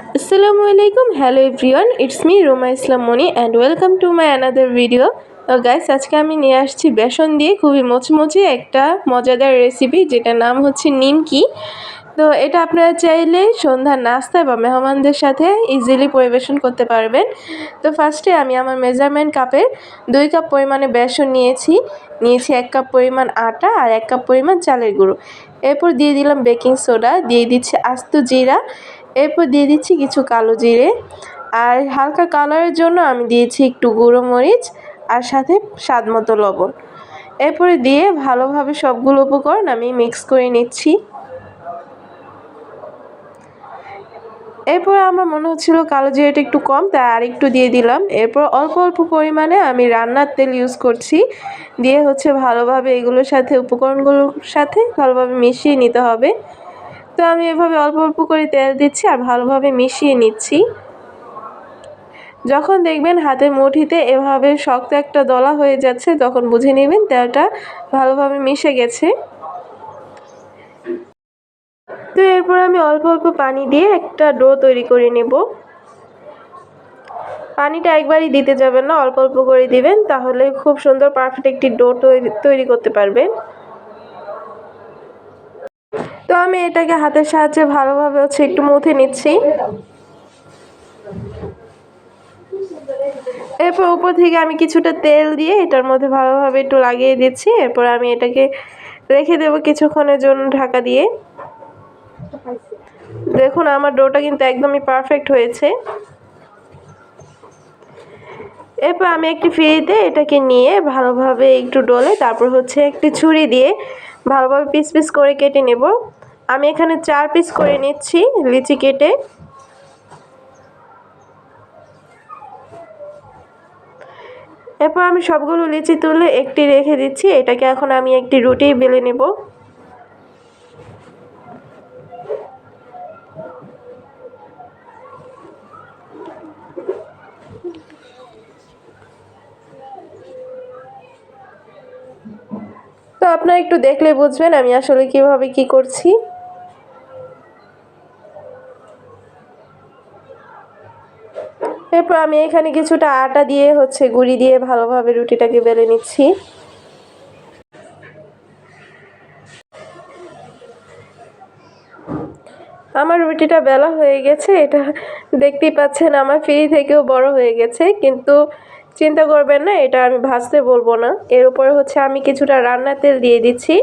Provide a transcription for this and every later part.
Assalamu alaikum. Hello everyone. It's me Roma Islam Moni and welcome to my another video. Guys আজকে আমি নিয়ে আসছি বেসন দিয়ে খুবই মুচমুচে একটা মজাদার রেসিপি যেটার নাম হচ্ছে নিমকি। তো এটা আপনারা চাইলে সন্ধ্যার নাস্তায় বা মেহমানদের সাথে ইজিলি পরিবেশন করতে পারবেন। তো ফার্স্টে আমি আমার মেজারমেন্ট কাপের 2 কাপ পরিমাণে বেসন নিয়েছি 1 কাপ পরিমাণ আটা আর 1 কাপ পরিমাণ চালের গুঁড়ো। এরপর দিয়ে দিলাম বেকিং সোডা, দিয়ে দিচ্ছি আস্ত জিরা, এরপর দিয়ে দিচ্ছি কিছু কালো জিরে, আর হালকা কালারের জন্য আমি দিয়েছি একটু গুঁড়ো মরিচ আর সাথে স্বাদ মতো লবণ। এরপরে দিয়ে ভালোভাবে সবগুলো উপকরণ আমি মিক্স করে নিচ্ছি। এরপর আমার মনে হচ্ছিল কালো জিরাটা একটু কম, তাই আর একটু দিয়ে দিলাম। এরপর অল্প অল্প পরিমাণে আমি রান্নার তেল ইউজ করছি, দিয়ে ভালোভাবে এগুলোর সাথে উপকরণগুলোর সাথে ভালোভাবে মিশিয়ে নিতে হবে। তো আমি এভাবে অল্প অল্প করে তেল দিচ্ছি আর ভালোভাবে মিশিয়ে নিচ্ছি। যখন দেখবেন হাতের মুঠিতে এভাবে শক্ত একটা দলা হয়ে যাচ্ছে তখন বুঝে নেবেন তেলটা ভালোভাবে মিশে গেছে। তো এরপর আমি অল্প অল্প পানি দিয়ে একটা ডো তৈরি করে নেব। পানিটা একবারই দিতে যাবেন না, অল্প অল্প করে দিবেন, তাহলে খুব সুন্দর পারফেক্ট একটি ডো তৈরি করতে পারবেন। তো আমি এটাকে হাতের সাহায্যে ভালোভাবে একটু মুথে নিচ্ছি। এরপর উপর থেকে আমি কিছুটা তেল দিয়ে এটার মধ্যে ভালোভাবে একটু লাগিয়ে দিচ্ছি। এরপর আমি এটাকে রেখে দেব কিছুক্ষণের জন্য ঢাকা দিয়ে। দেখুন আমার ডোটা কিন্তু একদমই পারফেক্ট হয়েছে। এরপর আমি একটি ফ্রিতে এটাকে নিয়ে ভালোভাবে একটু ডলে তারপর একটি ছুরি দিয়ে ভালোভাবে পিস পিস করে কেটে নেব। আমি এখানে 4 পিস করে নিচ্ছি লিচি কেটে। এরপর আমি সবগুলো লিচি তুলে একটি রেখে দিচ্ছি। এটাকে এখন আমি একটি রুটি বেলে নেব। তো আপনারা একটু দেখলে বুঝবেন আমি আসলে কিভাবে কি করছি। এরপর আমি এখানে কিছুটা আটা দিয়ে গুঁড়ি দিয়ে ভালোভাবে রুটিটাকে বেলে নিচ্ছি। আমার রুটিটা বেলা হয়ে গেছে, এটা দেখতেই পাচ্ছেন আমার ফ্রি থেকেও বড় হয়ে গেছে, কিন্তু চিন্তা করবেন না, এটা আমি ভাজতে বলবো না। এর উপরে আমি কিছুটা রান্নার তেল দিয়ে দিচ্ছি,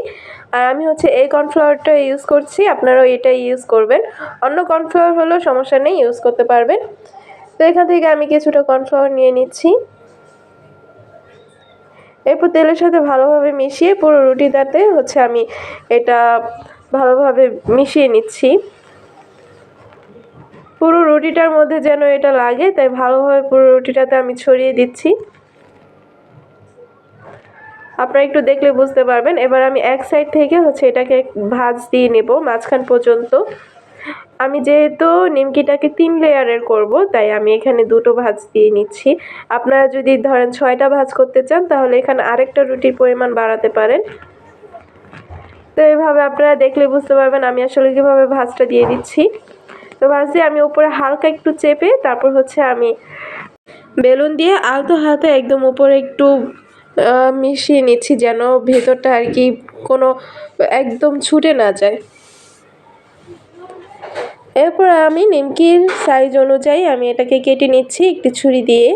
আর আমি এই কর্নফ্লাওয়ারটা ইউজ করছি, আপনারাও এটা ইউজ করবেন। অন্য কর্নফ্লাওয়ার হলেও সমস্যা নেই, ইউজ করতে পারবেন। তো এখান থেকে আমি কিছুটা কর্নফ্লাওয়ার নিয়ে নিচ্ছি। এরপর তেলের সাথে ভালোভাবে মিশিয়ে পুরো রুটিটাতে আমি এটা ভালোভাবে মিশিয়ে নিচ্ছি। পুরো রুটিটার মধ্যে যেন এটা লাগে, তাই ভালোভাবে পুরো রুটিটাতে আমি ছড়িয়ে দিচ্ছি। আপনারা একটু দেখলে বুঝতে পারবেন। এবার আমি এক সাইড থেকে এটাকে ভাঁজ দিয়ে নেব মাঝখান পর্যন্ত। আমি যেহেতু নিমকিটাকে 3 লেয়ারের করব, তাই আমি এখানে 2টো ভাঁজ দিয়ে নিচ্ছি। আপনারা যদি ধরেন 6টা ভাঁজ করতে চান তাহলে এখানে আরেকটা রুটির পরিমাণ বাড়াতে পারেন। তো এইভাবে আপনারা দেখলে বুঝতে পারবেন আমি আসলে কিভাবে ভাঁজটা দিয়ে দিচ্ছি। তো ভাঁজ দিয়ে আমি উপরে হালকা একটু চেপে তারপর আমি বেলুন দিয়ে আলতো হাতে একদম উপরে একটু মিশিয়ে নিচ্ছি, যেন ভেতরটা আর কি কোনো একদম ছুটে না যায়। এরপর আমি নিমকির সাইজ অনুযায়ী আমি এটাকে কেটে নিচ্ছি একটি ছুরি দিয়ে।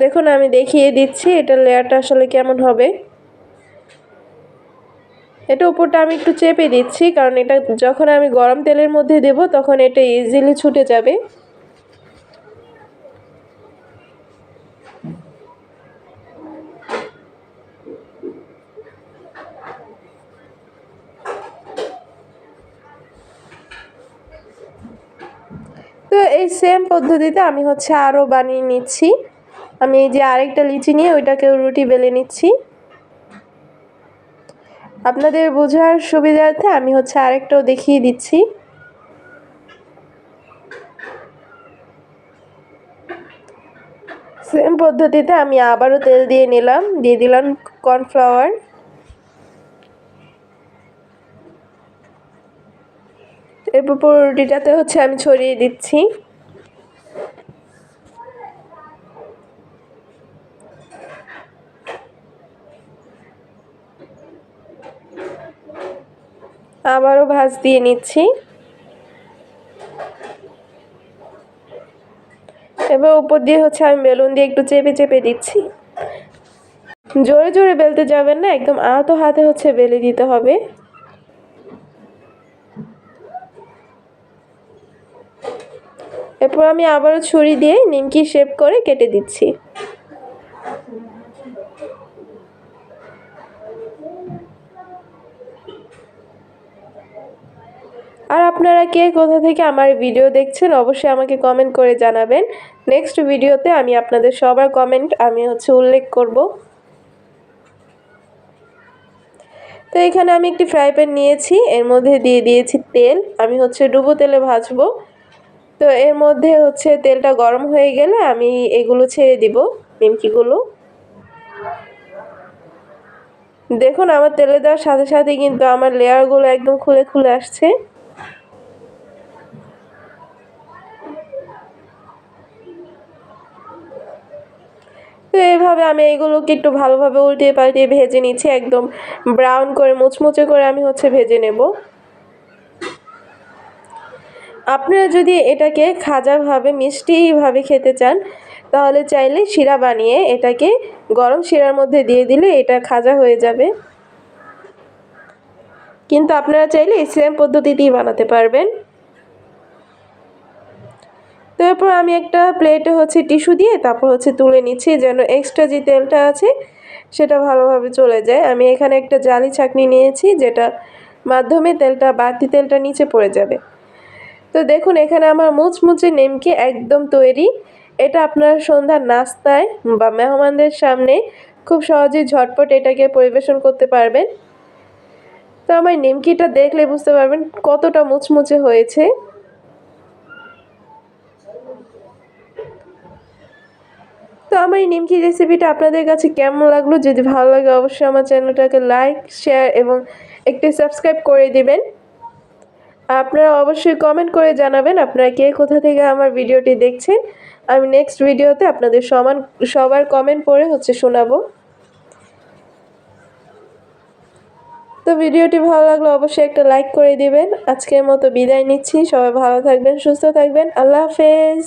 দেখুন আমি দেখিয়ে দিচ্ছি এটার লেয়ারটা আসলে কেমন হবে। এটা উপরটা আমি একটু চেপে দিচ্ছি, কারণ এটা যখন আমি গরম তেলের মধ্যে দেব তখন এটা ইজিলি ছুটে যাবে। তো এই সেম পদ্ধতিতে আমি আরও বানিয়ে নিচ্ছি। আমি এই যে আরেকটা লিচি নিয়ে ওইটাকেও রুটি বেলে নিচ্ছি। আপনাদের বোঝার সুবিধার্থে আমি আরেকটাও দেখিয়ে দিচ্ছি। সেম পদ্ধতিতে আমি আবারও তেল দিয়ে নিলাম, দিয়ে দিলাম কর্নফ্লাওয়ার। এরপর পুরো রুটিটাতে হচ্ছে আমি ছড়িয়ে দিচ্ছি। আবারও ভাঁজ দিয়ে নিচ্ছি। এবার উপর দিয়ে হচ্ছে আমি বেলুন দিয়ে একটু চেপে চেপে দিচ্ছি। জোরে জোরে বেলতে যাবেন না, একদম আলতো হাতে হচ্ছে বেলে দিতে হবে। এরপর আমি আবারও ছুরি দিয়ে নিমকি শেপ করে কেটে দিচ্ছি। আর আপনারা কে কোথা থেকে আমার ভিডিও দেখছেন অবশ্যই আমাকে কমেন্ট করে জানাবেন। নেক্সট ভিডিওতে আমি আপনাদের সবার কমেন্ট আমি হচ্ছে উল্লেখ করব। তো এখানে আমি একটি ফ্রাই প্যান নিয়েছি, এর মধ্যে দিয়ে দিয়েছি তেল। আমি হচ্ছে ডুবো তেলে ভাজবো। তো এর মধ্যে হচ্ছে তেলটা গরম হয়ে গেলে আমি এগুলো ছেড়ে দিব, নিমকিগুলো। দেখুন আমার তেলে দেওয়ার সাথে সাথে কিন্তু আমার লেয়ারগুলো একদম খুলে খুলে আসছে। তো এইভাবে আমি এইগুলোকে একটু ভালোভাবে উল্টিয়ে পাল্টিয়ে ভেজে নিচ্ছি, একদম ব্রাউন করে মুচমুচে করে আমি হচ্ছে ভেজে নেব। আপনারা যদি এটাকে খাজাভাবে মিষ্টিভাবে খেতে চান তাহলে চাইলে শিরা বানিয়ে এটাকে গরম শিরার মধ্যে দিয়ে দিলে এটা খাজা হয়ে যাবে। কিন্তু আপনারা চাইলে সেম পদ্ধতিতেই বানাতে পারবেন। তো এরপর আমি একটা প্লেটে হচ্ছে টিস্যু দিয়ে তারপর হচ্ছে তুলে নিচ্ছি যেন এক্সট্রা যে তেলটা আছে সেটা ভালোভাবে চলে যায়। আমি এখানে একটা জালি ছাঁকনি নিয়েছি যেটা মাধ্যমে তেলটা বাড়তি তেলটা নিচে পড়ে যাবে। তো দেখুন এখানে আমার মুচমুচে নিমকি একদম তৈরি। এটা আপনার সন্ধ্যার নাস্তায় বা মেহমানদের সামনে খুব সহজেই ঝটপট এটাকে পরিবেশন করতে পারবেন। তো আমার নিমকিটা দেখলে বুঝতে পারবেন কতটা মুচমুচে হয়েছে। তো আমার এই নিমকি রেসিপিটা আপনাদের কাছে কেমন লাগলো? যদি ভালো লাগে অবশ্যই আমার চ্যানেলটাকে লাইক, শেয়ার এবং একটি সাবস্ক্রাইব করে দিবেন। আপনারা অবশ্যই কমেন্ট করে জানাবেন আপনারা কে কোথা থেকে আমার ভিডিওটি দেখছেন। আমি নেক্সট ভিডিওতে আপনাদের সবার কমেন্ট পড়ে হচ্ছে শোনাবো। তো ভিডিওটি ভালো লাগলে অবশ্যই একটা লাইক করে দিবেন। আজকের মতো বিদায় নিচ্ছি। সবাই ভালো থাকবেন, সুস্থ থাকবেন। আল্লাহ হাফেজ।